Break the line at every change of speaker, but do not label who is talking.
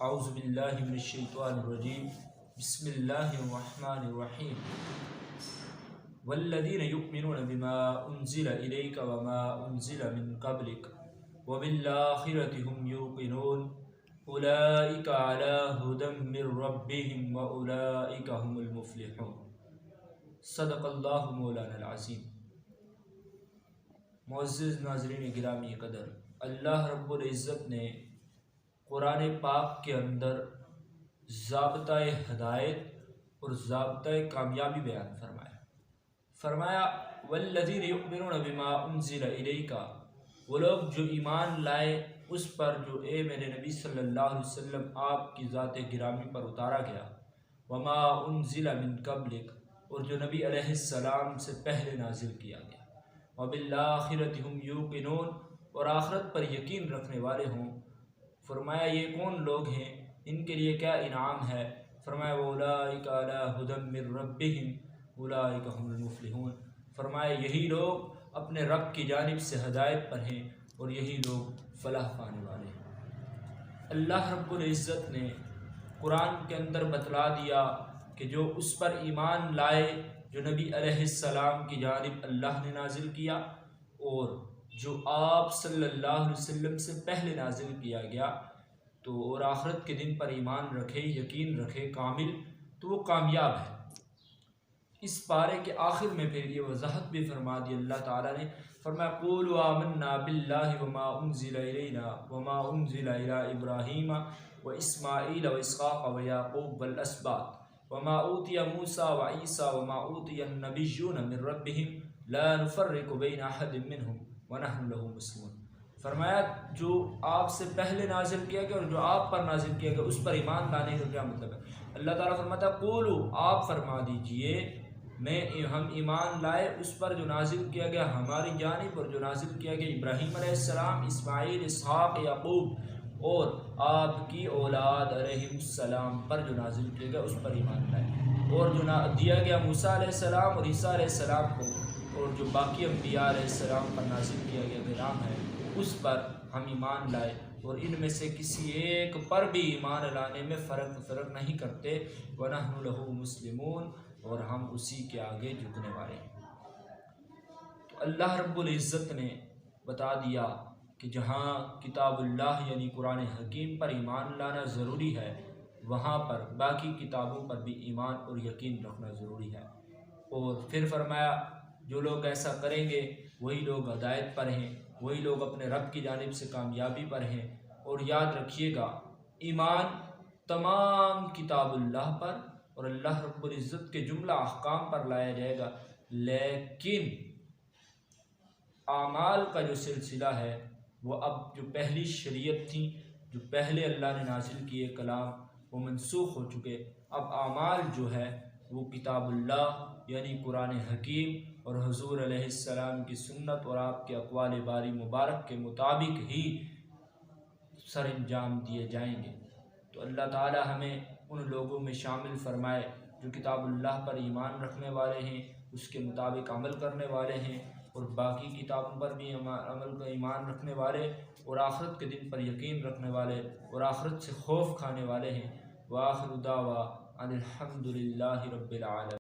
औज़ु बिल्लाहि मिनश्शैतानिर्रजीम बिस्मिल्लाहिर्रहमानिर्रहीम वल्लज़ीना युमिनूना बिमा उन्ज़िला इलैका वमा उन्ज़िला मिन क़ब्लिक वबिल-आख़िरति हुम युक़िनून उलाइका अला हुदम मिर रब्बिहिम व उलाइका हुमुल मुफ़्लिहून। सदक़ल्लाहु मौलाना अज़ीम। मुअज़्ज़िज़ नाज़रीन गिरामी क़दर, अल्लाह रब्बुल इज़्ज़त ने कुरान पाक के अंदर ज़ाब्ता-ए हिदायत और ज़ाब्ता-ए कामयाबी बयान फरमाया वल्लज़ीना युमिनूना बिमा उन्ज़िला इलैका, वो लोग जो ईमान लाए उस पर जो ए मेरे नबी सल्लल्लाहु अलैहि वसल्लम आपकी ज़ात गिरामी पर उतारा गया, वमा उन्ज़िला मिन क़ब्लिक, और जो नबी अलैहिस्सलाम से पहले नाजिल किया गया, वबिल-आख़िरति हुम युक़िनून, और आखिरत पर यकीन रखने वाले हों। फरमाया ये कौन लोग हैं, इनके लिए क्या इनाम है। फरमाया उलाइका अला हुदम मिर रब्बिहिम उलाइका हुमुल मुफ़्लिहून। फरमाया यही लोग अपने रब की जानिब से हदायत पर हैं और यही लोग फलाह पाने वाले हैं। अल्लाह रब्बुल इज़्ज़त ने कुरान के अंदर बतला दिया कि जो उस पर ईमान लाए जो नबी अलैहिस्सलाम की जानिब अल्लाह ने नाजिल किया और जो आप सल्लल्लाहु अलैहि वसल्लम से पहले नाजिल किया गया, तो और आखिरत के दिन पर ईमान रखे, यकीन रखे कामिल, तो वो कामयाब है। इस पारे के आखिर में फिर ये वजाहत भी फरमा दी अल्लाह ताला ने। फरमाया क़ूलू आमन्ना बिल्लाहि वमा उन्ज़िला इलैना वमा उन्ज़िला इला इब्राहीम व इस्माईल व इसहाक़ व याक़ूब वल अस्बात वमा ऊतिया मूसा व ईसा वमा ऊतिया नबिय्यून मिन रब्बिहिम ला नुफ़र्रिक़ु बैना अहदिम मिनहुम व नहनु लहू मुस्लिमून। फरमाया जो आपसे पहले नाजिल किया गया और जो आप पर नाजिल किया गया उस पर ईमान लाने का क्या मतलब है। अल्लाह ताला फरमाता क़ूलू, आप फरमा दीजिए हम ईमान लाए उस पर जो नाजिल किया गया हमारी जानिब और जो नाजिल किया गया इब्राहीम अलैहिस्सलाम, इस्माईल, इसहाक़, याक़ूब और आपकी औलाद अलैहिमुस्सलाम पर जो नाजिल किया गया उस पर ईमान लाए, और जो दिया गया मूसा अलैहिस्सलाम और ईसा अलैहिस्सलाम को और जो बाकी अम्बिया अलैहिस्सलाम पर नाजिल किया गया पैगाम है उस पर हम ईमान लाए, और इनमें से किसी एक पर भी ईमान लाने में फ़र्क नहीं करते। व नहनु लहू मुस्लिमून, और हम उसी के आगे झुकने वाले हैं। तो अल्लाह रब्बुल इज़्ज़त ने बता दिया कि जहाँ किताबुल्लाह यानी कुरान हकीम पर ईमान लाना ज़रूरी है, वहाँ पर बाकी किताबों पर भी ईमान और यकीन रखना ज़रूरी है। और फिर फरमाया जो लोग ऐसा करेंगे वही लोग हदायत पर हैं, वही लोग अपने रब की जानिब से कामयाबी पर हैं। और याद रखिएगा ईमान तमाम किताबुल्लाह पर और अल्लाह रब्बुल इज़्ज़त के जुमला अहकाम पर लाया जाएगा, लेकिन आमाल का जो सिलसिला है वो अब जो पहली शरीयत थी, जो पहले अल्लाह ने नाजिल किए कलाम, वो मनसूख हो चुके। अब आमाल जो है वो किताबुल्लाह यानी कुरान हकीम और हुज़ूर अलैहिस्सलाम की सुन्नत और आपके अक़वाल बारी मुबारक के मुताबिक ही सर अंजाम दिए जाएंगे। तो अल्लाह ताला हमें उन लोगों में शामिल फरमाए जो किताबुल्लाह पर ईमान रखने वाले हैं, उसके मुताबिक अमल करने वाले हैं और बाकी किताबों पर भी अमल का ईमान रखने वाले और आखिरत के दिन पर यकीन रखने वाले और आखिरत से खौफ खाने वाले हैं। व आखिरु दावा अनिल हम्दुलिल्लाहि रब्बिल आलमीन।